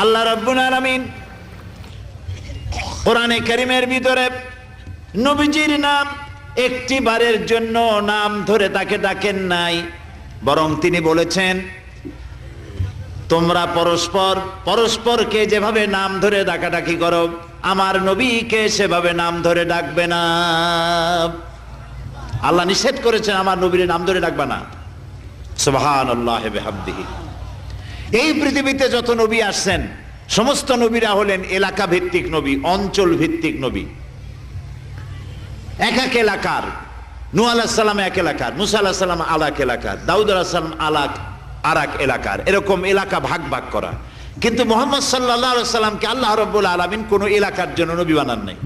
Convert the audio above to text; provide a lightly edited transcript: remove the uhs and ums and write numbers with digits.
আল্লাহ রাব্বুল আলামিন কোরআনে কারীমের ভিতরে নবীজির নাম একটি বারের জন্য নাম ধরে তাকে ডাকেন নাই, বরং তিনি বলেছেন তোমরা পরস্পর পরস্পরকে যেভাবে নাম ধরে ডাকাডাকি করো আমার নবীকে সেভাবে নাম ধরে ডাকবে না। আল্লাহ নিষেধ করেছেন আমার নবীর নাম ধরে ডাকবে না। সুবহানাল্লাহি ওয়া বিহামদিহি। এই পৃথিবীতে যত নবী আসছেন সমস্ত নবীরা হলেন এলাকা ভিত্তিক নবী, অঞ্চল ভিত্তিক নবী। এক এক এলাকার, নূহ আলাইহিস সালাম এক এলাকার, মুসা আলাইহিস সালাম আলাক এলাকার, দাউদ আলাইহিস সালাম আরাক এলাকার, এরকম এলাকা ভাগ ভাগ করা। কিন্তু মুহাম্মদ সাল্লাল্লাহু আলাইহি ওয়াসাল্লামকে আল্লাহ রাব্বুল আলামিন কোন এলাকার জন্য নবী বানান নাই।